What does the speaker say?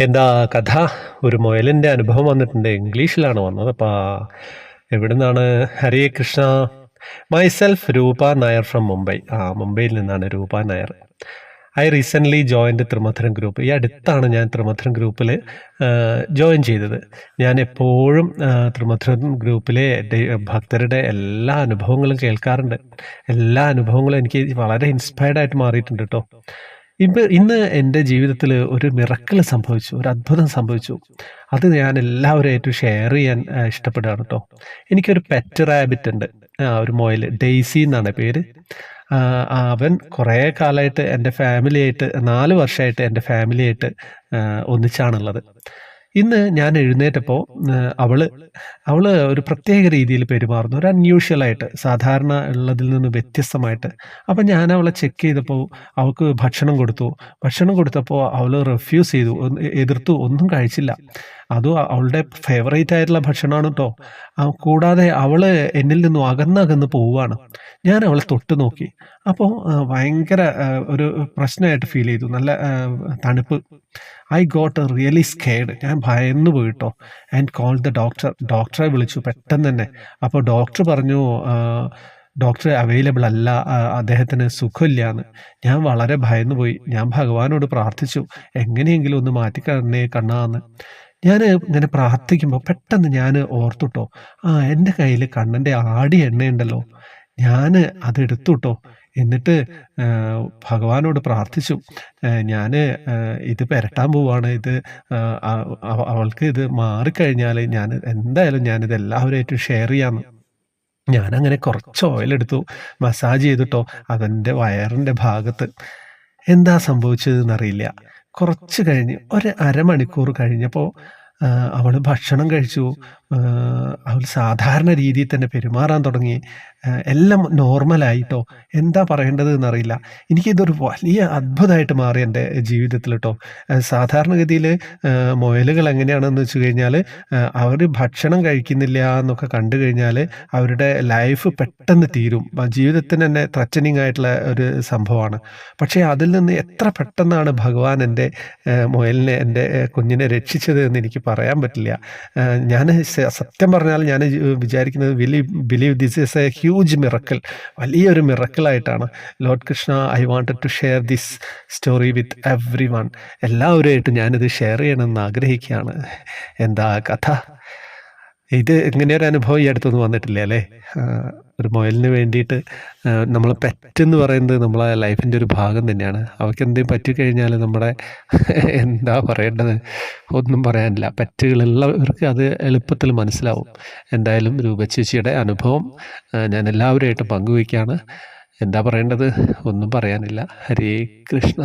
എന്താ കഥ? ഒരു മുയലിൻ്റെ അനുഭവം വന്നിട്ടുണ്ട്. ഇംഗ്ലീഷിലാണ് വന്നത്. അപ്പോൾ എവിടുന്നാണ്? ഹരേ കൃഷ്ണ. മൈസെൽഫ് രൂപ നായർ ഫ്രം മുംബൈ. മുംബൈയിൽ നിന്നാണ് Rupa Nair. I recently joined Trimadhuram group. ഈ അടുത്താണ് ഞാൻ ത്രിമധുരം ഗ്രൂപ്പിൽ ജോയിൻ ചെയ്തത്. ഞാൻ എപ്പോഴും ത്രിമധുരം ഗ്രൂപ്പിലെ ഭക്തരുടെ എല്ലാ അനുഭവങ്ങളും കേൾക്കാറുണ്ട്. എല്ലാ അനുഭവങ്ങളും എനിക്ക് വളരെ ഇൻസ്പയർഡ് ആയിട്ട് മാറിയിട്ടുണ്ട് കേട്ടോ. ഇന്ന് എൻ്റെ ജീവിതത്തിൽ ഒരു മിറക്കിൾ സംഭവിച്ചു, ഒരു അത്ഭുതം സംഭവിച്ചു. അത് ഞാൻ എല്ലാവരുമായിട്ടും ഷെയർ ചെയ്യാൻ ഇഷ്ടപ്പെടുകയാണ് കേട്ടോ. എനിക്കൊരു പെറ്റ് റാബിറ്റ് ഉണ്ട്, ഒരു മുയൽ, ഡെയ്സി എന്നാണ് പേര്. അവൻ കുറേ കാലമായിട്ട് എൻ്റെ ഫാമിലിയായിട്ട് 4 വർഷമായിട്ട് എൻ്റെ ഫാമിലിയായിട്ട് ഒന്നിച്ചാണുള്ളത്. ഇന്ന് ഞാൻ എഴുന്നേറ്റപ്പോൾ അവള് ഒരു പ്രത്യേക രീതിയിൽ പെരുമാറുന്നു, ഒരു അൺയൂഷ്വലായിട്ട്, സാധാരണ ഉള്ളതിൽ നിന്ന് വ്യത്യസ്തമായിട്ട്. അപ്പം ഞാൻ അവളെ ചെക്ക് ചെയ്തപ്പോൾ അവൾക്ക് ഭക്ഷണം കൊടുത്തപ്പോൾ അവൾ റിഫ്യൂസ് ചെയ്തു, എതിർത്തു, ഒന്നും കഴിച്ചില്ല. അതും അവളുടെ ഫേവറേറ്റ് ആയിട്ടുള്ള ഭക്ഷണമാണ് കേട്ടോ. കൂടാതെ അവൾ എന്നിൽ നിന്നും അകന്നകന്ന് പോവുകയാണ്. ഞാൻ അവളെ തൊട്ട് നോക്കി. അപ്പോൾ ഭയങ്കര ഒരു പ്രശ്നമായിട്ട് ഫീൽ ചെയ്തു, നല്ല തണുപ്പ്. I got really scared. ഞാൻ ഭയന്നു പോയിട്ടോ. ആൻഡ് കോൾ ദ ഡോക്ടറെ വിളിച്ചു പെട്ടെന്ന് തന്നെ. അപ്പോൾ ഡോക്ടർ പറഞ്ഞു ഡോക്ടർ അവൈലബിൾ അല്ല, അദ്ദേഹത്തിന് സുഖമില്ല എന്ന്. ഞാൻ വളരെ ഭയന്നു പോയി. ഞാൻ ഭഗവാനോട് പ്രാർത്ഥിച്ചു, എങ്ങനെയെങ്കിലും ഒന്ന് മാറ്റിക്കണേ കണ്ണാന്ന്. ഞാൻ ഇങ്ങനെ പ്രാർത്ഥിക്കുമ്പോൾ പെട്ടെന്ന് ഞാൻ ഓർത്തുട്ടോ, എൻ്റെ കയ്യിൽ കണ്ണൻ്റെ ആടി എണ്ണയുണ്ടല്ലോ. ഞാൻ അതെടുത്തു കേട്ടോ. എന്നിട്ട് ഭഗവാനോട് പ്രാർത്ഥിച്ചു, ഞാൻ ഇത് പുരട്ടാൻ പോവാണ്. ഇത് അവൾക്ക് ഇത് മാറിക്കഴിഞ്ഞാൽ ഞാനിത് എല്ലാവരുമായിട്ടും ഷെയർ ചെയ്യാമെന്ന്. ഞാനങ്ങനെ കുറച്ച് ഓയിലെടുത്തു, മസാജ് ചെയ്തിട്ടോ അതിൻ്റെ വയറിൻ്റെ ഭാഗത്ത്. എന്താ സംഭവിച്ചതെന്നറിയില്ല. കുറച്ച് കഴിഞ്ഞ് ഒരു അരമണിക്കൂർ കഴിഞ്ഞപ്പോൾ അവൾ ഭക്ഷണം കഴിച്ചു. അവൾ സാധാരണ രീതിയിൽ തന്നെ പെരുമാറാൻ തുടങ്ങി. എല്ലാം നോർമലായിട്ടോ. എന്താ പറയേണ്ടത് എന്നറിയില്ല. എനിക്കിതൊരു വലിയ അത്ഭുതമായിട്ട് മാറി എൻ്റെ ജീവിതത്തിൽ കേട്ടോ. സാധാരണഗതിയിൽ മുയലുകൾ എങ്ങനെയാണെന്ന് വെച്ച് കഴിഞ്ഞാൽ, അവർ ഭക്ഷണം കഴിക്കുന്നില്ല എന്നൊക്കെ കണ്ടു കഴിഞ്ഞാൽ അവരുടെ ലൈഫ് പെട്ടെന്ന് തീരും. ജീവിതത്തിന് തന്നെ ത്രറ്റനിങ് ആയിട്ടുള്ള ഒരു സംഭവമാണ്. പക്ഷേ അതിൽ നിന്ന് എത്ര പെട്ടെന്നാണ് ഭഗവാൻ എൻ്റെ മുയലിനെ, എൻ്റെ കുഞ്ഞിനെ രക്ഷിച്ചത് എന്ന് എനിക്ക് പറയാൻ പറ്റില്ല. ഞാൻ സത്യം പറഞ്ഞാൽ ഞാൻ വിചാരിക്കുന്നത് believe this is a huge miracle, വലിയൊരു മിറക്കിളായിട്ടാണ്. Lord Krishna, I wanted to share this story with everyone. എല്ലാവരുമായിട്ട് ഞാനിത് ഷെയർ ചെയ്യണമെന്ന് ആഗ്രഹിക്കുകയാണ്. എന്താ കഥ? ഇത് ഇങ്ങനെയൊരു അനുഭവം ഈ അടുത്തൊന്നും വന്നിട്ടില്ല അല്ലേ? ഒരു മുയലിന് വേണ്ടിയിട്ട് നമ്മൾ പെറ്റെന്ന് പറയുന്നത് നമ്മളെ ലൈഫിൻ്റെ ഒരു ഭാഗം തന്നെയാണ്. അവർക്ക് എന്തെങ്കിലും പറ്റിക്കഴിഞ്ഞാൽ നമ്മുടെ എന്താ പറയേണ്ടത്, ഒന്നും പറയാനില്ല. പെറ്റുകളുള്ളവർക്ക് അത് എളുപ്പത്തിൽ മനസ്സിലാവും. എന്തായാലും രൂപചേച്ചിയുടെ അനുഭവം ഞാൻ എല്ലാവരുമായിട്ടും പങ്കുവയ്ക്കുകയാണ്. എന്താ പറയേണ്ടത്, ഒന്നും പറയാനില്ല. ഹരേ കൃഷ്ണ.